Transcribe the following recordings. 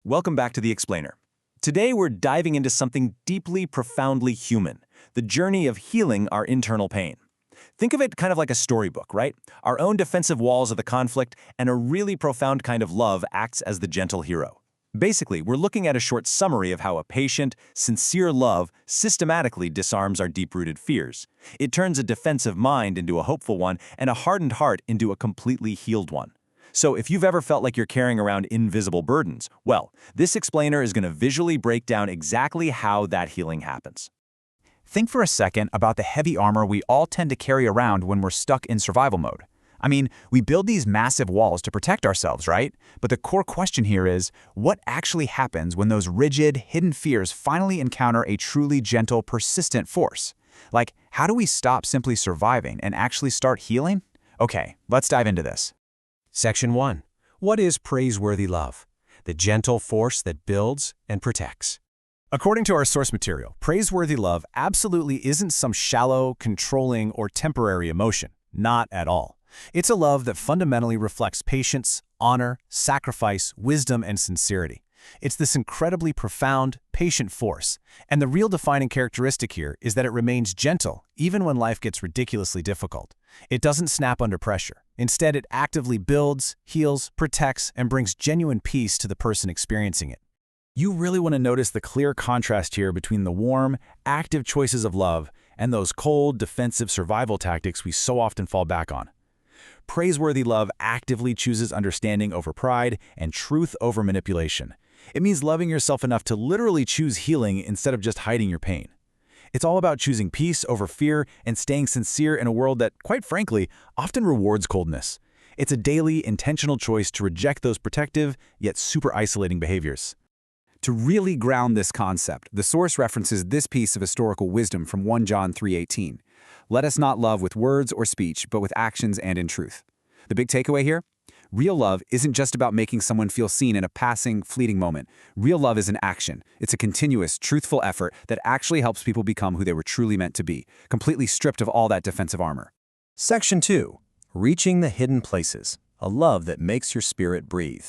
Welcome back to The Explainer. Today we're diving into something deeply, profoundly human, the journey of healing our internal pain. Think of it kind of like a storybook, right? Our own defensive walls are the conflict, and a really profound kind of love acts as the gentle hero. Basically, we're looking at a short summary of how a patient, sincere love systematically disarms our deep-rooted fears. It turns a defensive mind into a hopeful one and a hardened heart into a completely healed one. So if you've ever felt like you're carrying around invisible burdens, well, this explainer is going to visually break down exactly how that healing happens. Think for a second about the heavy armor we all tend to carry around when we're stuck in survival mode. I mean, we build these massive walls to protect ourselves, right? But the core question here is, what actually happens when those rigid, hidden fears finally encounter a truly gentle, persistent force? Like, how do we stop simply surviving and actually start healing? Okay, let's dive into this. Section 1. What is praiseworthy love? The gentle force that builds and protects. According to our source material, praiseworthy love absolutely isn't some shallow, controlling, or temporary emotion. Not at all. It's a love that fundamentally reflects patience, honor, sacrifice, wisdom, and sincerity. It's this incredibly profound, patient force, and the real defining characteristic here is that it remains gentle even when life gets ridiculously difficult. It doesn't snap under pressure. Instead, it actively builds, heals, protects, and brings genuine peace to the person experiencing it. You really want to notice the clear contrast here between the warm, active choices of love and those cold, defensive survival tactics we so often fall back on. Praiseworthy love actively chooses understanding over pride and truth over manipulation. It means loving yourself enough to literally choose healing instead of just hiding your pain. It's all about choosing peace over fear and staying sincere in a world that, quite frankly, often rewards coldness. It's a daily, intentional choice to reject those protective, yet super isolating behaviors. To really ground this concept, the source references this piece of historical wisdom from 1 John 3:18. Let us not love with words or speech, but with actions and in truth. The big takeaway here? Real love isn't just about making someone feel seen in a passing, fleeting moment. Real love is an action. It's a continuous, truthful effort that actually helps people become who they were truly meant to be, completely stripped of all that defensive armor. Section 2. Reaching the hidden places. A love that makes your spirit breathe.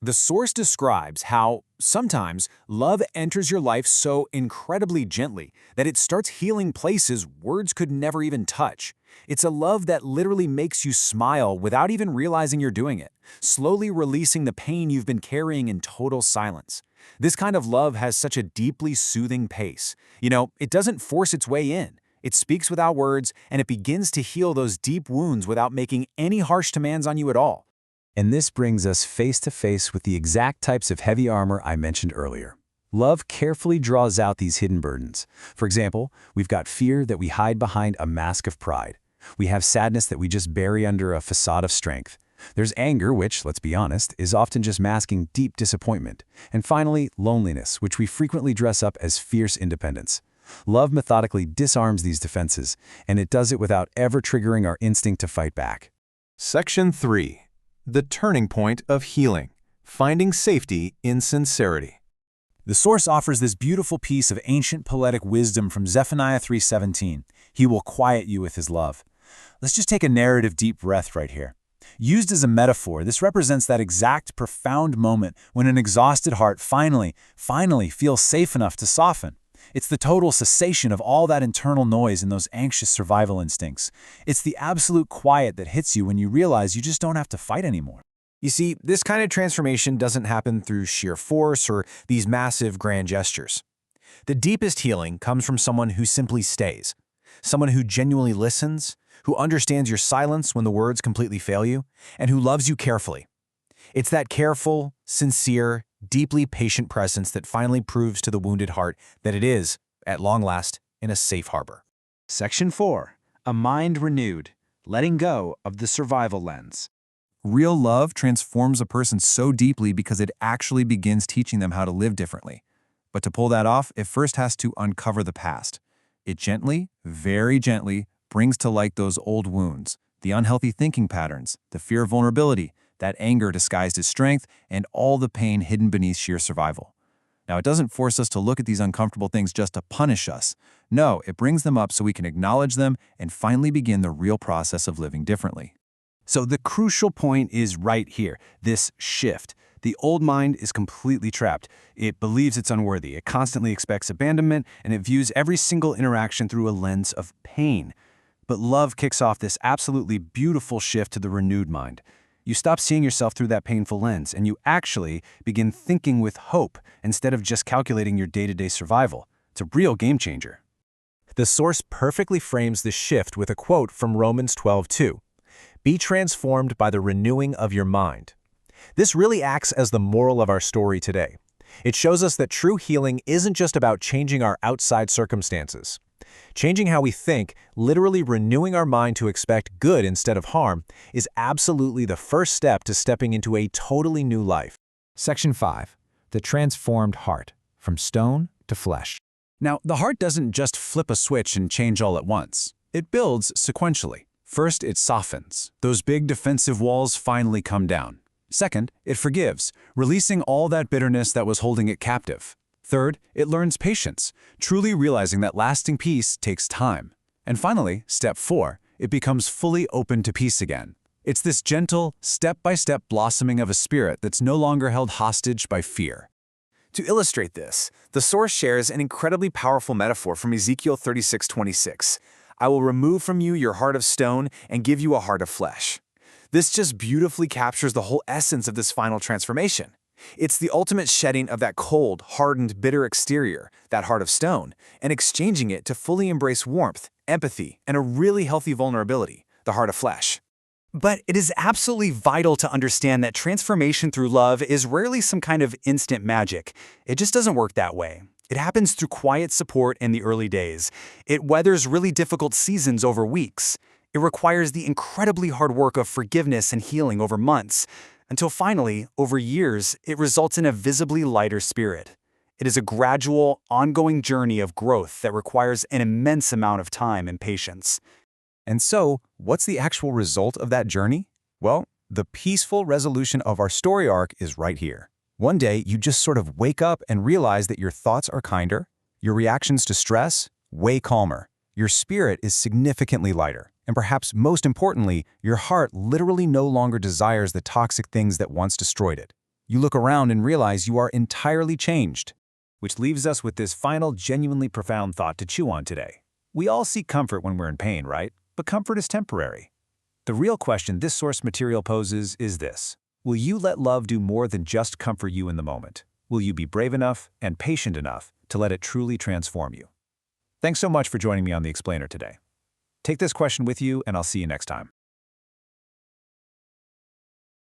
The source describes how, sometimes, love enters your life so incredibly gently that it starts healing places words could never even touch. It's a love that literally makes you smile without even realizing you're doing it, slowly releasing the pain you've been carrying in total silence. This kind of love has such a deeply soothing pace. It doesn't force its way in. It speaks without words, and it begins to heal those deep wounds without making any harsh demands on you at all. And this brings us face to face with the exact types of heavy armor I mentioned earlier. Love carefully draws out these hidden burdens. For example, we've got fear that we hide behind a mask of pride. We have sadness that we just bury under a facade of strength. There's anger, which, let's be honest, is often just masking deep disappointment. And finally, loneliness, which we frequently dress up as fierce independence. Love methodically disarms these defenses, and it does it without ever triggering our instinct to fight back. Section 3. The turning point of healing. Finding safety in sincerity. The source offers this beautiful piece of ancient poetic wisdom from Zephaniah 3:17. He will quiet you with his love. Let's just take a narrative deep breath right here. Used as a metaphor, this represents that exact profound moment when an exhausted heart finally feels safe enough to soften. It's the total cessation of all that internal noise and those anxious survival instincts. It's the absolute quiet that hits you when you realize you just don't have to fight anymore. You see, this kind of transformation doesn't happen through sheer force or these massive grand gestures. The deepest healing comes from someone who simply stays, someone who genuinely listens, who understands your silence when the words completely fail you, and who loves you carefully. It's that careful, sincere, deeply patient presence that finally proves to the wounded heart that it is, at long last, in a safe harbor. Section 4. A mind renewed, letting go of the survival lens. Real love transforms a person so deeply because it actually begins teaching them how to live differently. But to pull that off, it first has to uncover the past. It gently, very gently, brings to light those old wounds, the unhealthy thinking patterns, the fear of vulnerability, that anger disguised as strength, and all the pain hidden beneath sheer survival. Now, it doesn't force us to look at these uncomfortable things just to punish us. No, it brings them up so we can acknowledge them and finally begin the real process of living differently. So the crucial point is right here, this shift. The old mind is completely trapped. It believes it's unworthy, it constantly expects abandonment, and it views every single interaction through a lens of pain. But love kicks off this absolutely beautiful shift to the renewed mind. You stop seeing yourself through that painful lens, and you actually begin thinking with hope instead of just calculating your day-to-day survival. It's a real game changer. The source perfectly frames this shift with a quote from Romans 12:2. Be transformed by the renewing of your mind. This really acts as the moral of our story today. It shows us that true healing isn't just about changing our outside circumstances. Changing how we think, literally renewing our mind to expect good instead of harm, is absolutely the first step to stepping into a totally new life. Section 5. The transformed heart, from stone to flesh. Now, the heart doesn't just flip a switch and change all at once. It builds sequentially. First, it softens. Those big defensive walls finally come down. Second, it forgives, releasing all that bitterness that was holding it captive. Third, it learns patience, truly realizing that lasting peace takes time. And finally, step 4, it becomes fully open to peace again. It's this gentle, step-by-step blossoming of a spirit that's no longer held hostage by fear. To illustrate this, the source shares an incredibly powerful metaphor from Ezekiel 36:26. I will remove from you your heart of stone and give you a heart of flesh. This just beautifully captures the whole essence of this final transformation. It's the ultimate shedding of that cold, hardened, bitter exterior, that heart of stone, and exchanging it to fully embrace warmth, empathy, and a really healthy vulnerability, the heart of flesh. But it is absolutely vital to understand that transformation through love is rarely some kind of instant magic. It just doesn't work that way. It happens through quiet support in the early days. It weathers really difficult seasons over weeks. It requires the incredibly hard work of forgiveness and healing over months, until finally, over years, it results in a visibly lighter spirit. It is a gradual, ongoing journey of growth that requires an immense amount of time and patience. And so, what's the actual result of that journey? Well, the peaceful resolution of our story arc is right here. One day, you just sort of wake up and realize that your thoughts are kinder, your reactions to stress, way calmer, your spirit is significantly lighter, and perhaps most importantly, your heart literally no longer desires the toxic things that once destroyed it. You look around and realize you are entirely changed. Which leaves us with this final, genuinely profound thought to chew on today. We all seek comfort when we're in pain, right? But comfort is temporary. The real question this source material poses is this: will you let love do more than just comfort you in the moment? Will you be brave enough and patient enough to let it truly transform you? Thanks so much for joining me on The Explainer today. Take this question with you, and I'll see you next time.